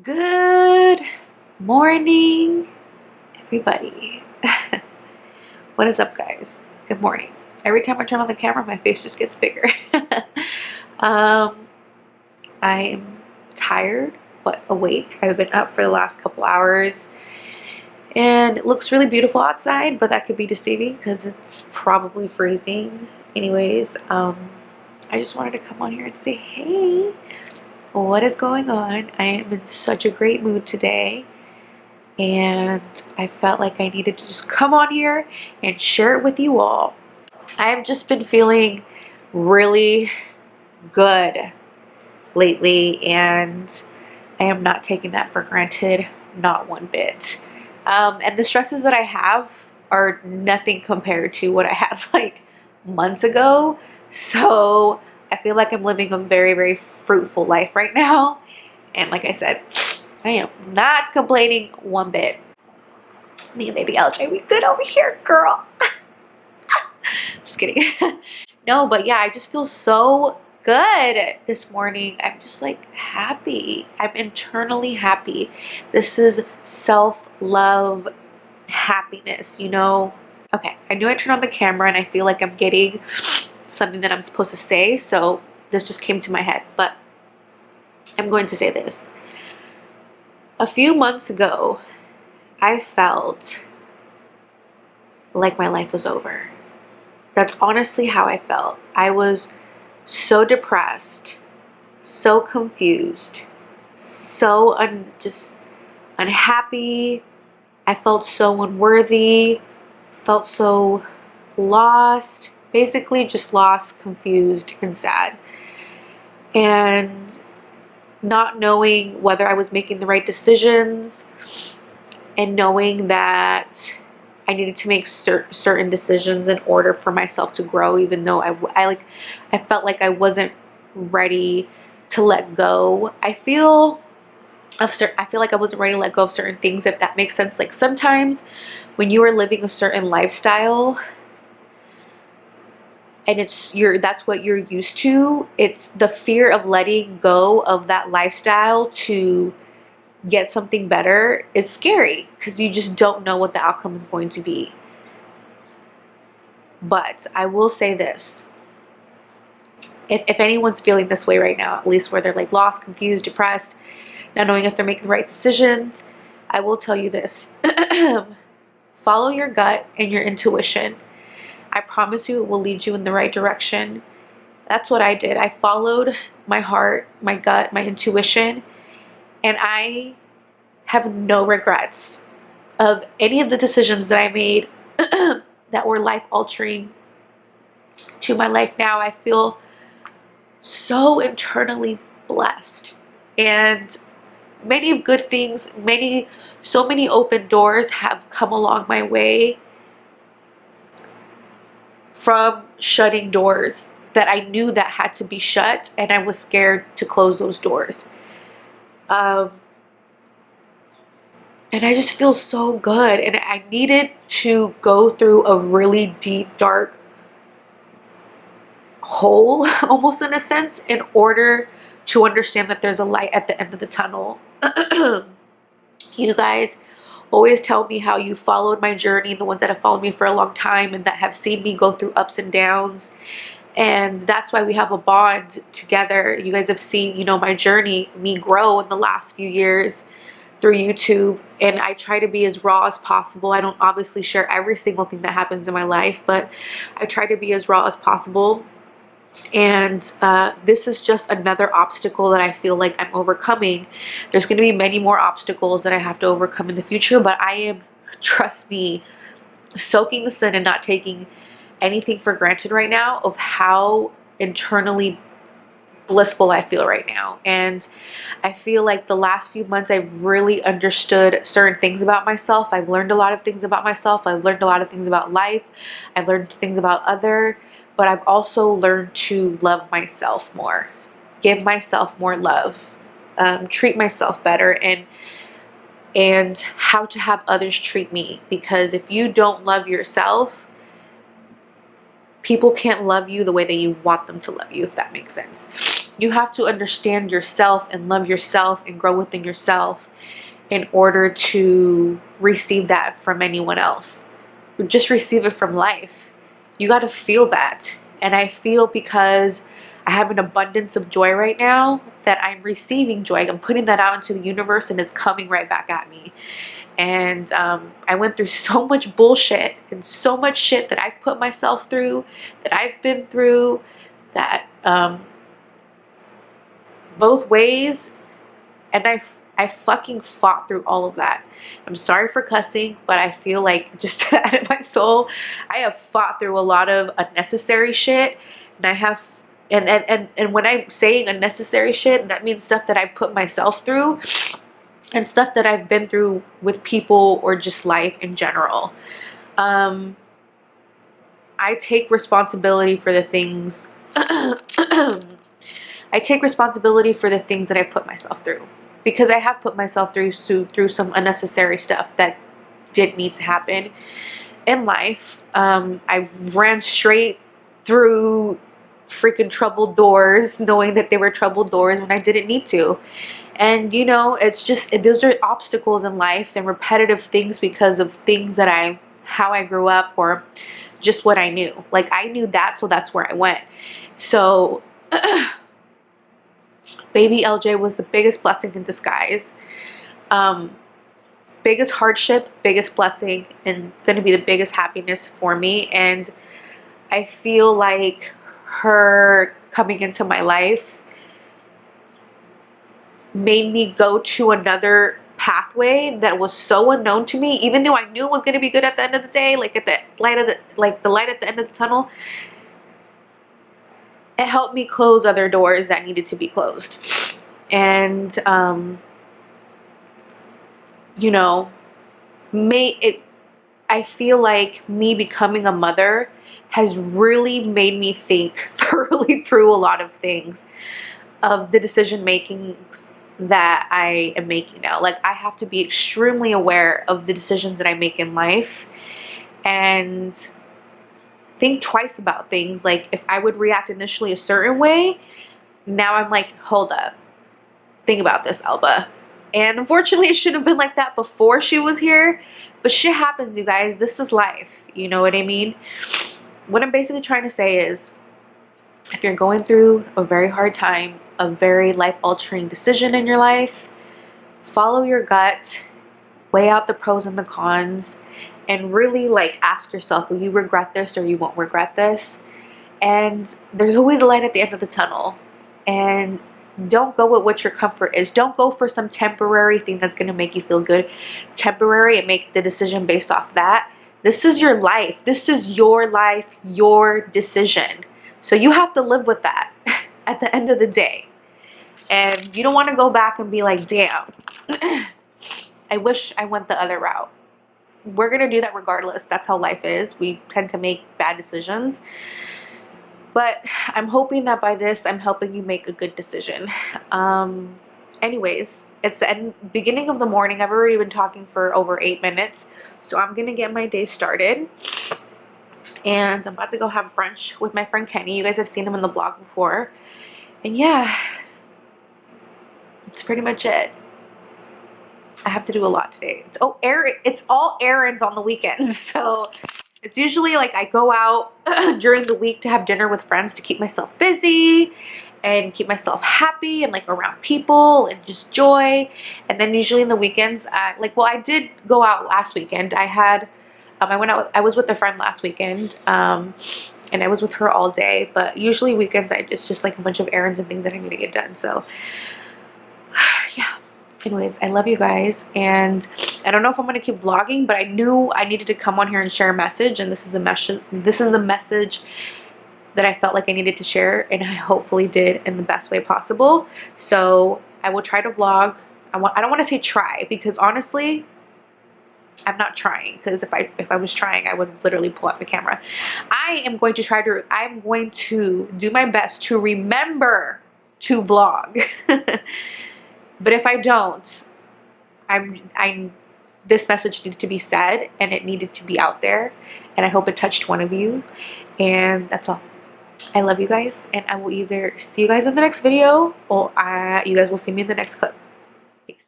Good morning, everybody. What is up, guys? Good morning. Every time I turn on the camera, my face just gets bigger. I am tired, but awake. I've been up for the last couple hours, and it looks really beautiful outside, but that could be deceiving because it's probably freezing. Anyways, I just wanted to come on here and say, hey, what is going on? I am in such a great mood today, and I felt like I needed to just come on here and share it with you all. I've just been feeling really good lately, and I am not taking that for granted, not one bit. And the stresses that I have are nothing compared to what I had like months ago. So I feel like I'm living a very, very fruitful life right now. And like I said, I am not complaining one bit. Me and baby LJ, we good over here, girl. Just kidding. No, but yeah, I just feel so good this morning. I'm just like happy. I'm internally happy. This is self-love happiness, you know? Okay, I knew I turned on the camera and I feel like I'm getting something that I'm supposed to say, so this just came to my head, but I'm going to say this. A few months ago, I felt like my life was over. That's honestly how I felt. I was so depressed, so confused, so just unhappy. I felt so unworthy, felt so lost, basically just lost, confused, and sad. And not knowing whether I was making the right decisions, and knowing that I needed to make certain decisions in order for myself to grow, even though I felt like I wasn't ready to let go. I feel like I wasn't ready to let go of certain things, if that makes sense. Like sometimes when you are living a certain lifestyle and that's what you're used to, it's the fear of letting go of that lifestyle to get something better is scary because you just don't know what the outcome is going to be. But I will say this. If anyone's feeling this way right now, at least where they're like lost, confused, depressed, not knowing if they're making the right decisions, I will tell you this. Follow your gut and your intuition. I promise you it will lead you in the right direction. That's what I did. I followed my heart, my gut, my intuition, and I have no regrets of any of the decisions that I made that were life-altering to my life now. I feel so internally blessed, and many good things, so many open doors have come along my way from shutting doors that I knew that had to be shut, and I was scared to close those doors. And I just feel so good, and I needed to go through a really deep, dark hole, almost in a sense, in order to understand that there's a light at the end of the tunnel. You guys always tell me how you followed my journey, the ones that have followed me for a long time and that have seen me go through ups and downs. And that's why we have a bond together. You guys have seen, you know, my journey, me grow in the last few years through YouTube, and I try to be as raw as possible. I don't obviously share every single thing that happens in my life, but I try to be as raw as possible. And this is just another obstacle that I feel like I'm overcoming. There's going to be many more obstacles that I have to overcome in the future, but I am, trust me, soaking this in and not taking anything for granted right now of how internally blissful I feel right now. And I feel like the last few months I've really understood certain things about myself. I've learned a lot of things about myself. I've learned a lot of things about life. I've learned things about but I've also learned to love myself more, give myself more love, treat myself better, and how to have others treat me. Because if you don't love yourself, people can't love you the way that you want them to love you, if that makes sense. You have to understand yourself and love yourself and grow within yourself in order to receive that from anyone else. Just receive it from life. You got to feel that. And I feel, because I have an abundance of joy right now, that I'm receiving joy. I'm putting that out into the universe and it's coming right back at me. And I went through so much bullshit and so much shit that I've put myself through, that I've been through, that both ways, and I fucking fought through all of that. I'm sorry for cussing, but I feel like, just out of my soul, I have fought through a lot of unnecessary shit, and I have, and when I'm saying unnecessary shit, that means stuff that I put myself through, and stuff that I've been through with people or just life in general. I take responsibility for the things I take responsibility for the things that I've put myself through, because I have put myself through some unnecessary stuff that didn't need to happen in life. I ran straight through freaking troubled doors, knowing that they were troubled doors when I didn't need to. And you know, it's just, those are obstacles in life and repetitive things because of things that how I grew up, or just what I knew. Like, I knew that, so that's where I went. So baby LJ was the biggest blessing in disguise. Biggest hardship, biggest blessing, and going to be the biggest happiness for me. And I feel like her coming into my life made me go to another pathway that was so unknown to me, even though I knew it was going to be good at the end of the day, like at the light of the light at the end of the tunnel. It helped me close other doors that needed to be closed. And you know, I feel like me becoming a mother has really made me think thoroughly through a lot of things, of the decision making that I am making now. Like, I have to be extremely aware of the decisions that I make in life, and think twice about things. Like, if I would react initially a certain way, now I'm like, hold up, think about this, Elba. And unfortunately, it should have been like that before she was here, but shit happens, you guys. This is life, you know what I mean? What I'm basically trying to say is, if you're going through a very hard time, a very life-altering decision in your life, follow your gut, weigh out the pros and the cons, and really, like, ask yourself, will you regret this or you won't regret this? And there's always a light at the end of the tunnel. And don't go with what your comfort is. Don't go for some temporary thing that's going to make you feel good, temporary, and make the decision based off that. This is your life. This is your life, your decision. So you have to live with that at the end of the day. And you don't want to go back and be like, damn, I wish I went the other route. We're going to do that regardless. That's how life is. We tend to make bad decisions. But I'm hoping that by this, I'm helping you make a good decision. Anyways, it's the beginning of the morning. I've already been talking for over 8 minutes. So I'm going to get my day started. And I'm about to go have brunch with my friend Kenny. You guys have seen him in the vlog before. And yeah, that's pretty much it. I have to do a lot today. It's all errands on the weekends. So it's usually like I go out during the week to have dinner with friends to keep myself busy and keep myself happy and like around people and just joy. And then usually in the weekends, I did go out last weekend. I was with a friend last weekend, and I was with her all day. But usually weekends, it's just like a bunch of errands and things that I need to get done. So yeah. Anyways, I love you guys, and I don't know if I'm going to keep vlogging, but I knew I needed to come on here and share a message, and this is the message that I felt like I needed to share, and I hopefully did in the best way possible. So I will try to vlog. I don't want to say try, because honestly, I'm not trying, because if I was trying, I would literally pull out the camera. I'm going to do my best to remember to vlog. But if I don't, this message needed to be said, and it needed to be out there, and I hope it touched one of you, and that's all. I love you guys, and I will either see you guys in the next video or you guys will see me in the next clip. Peace.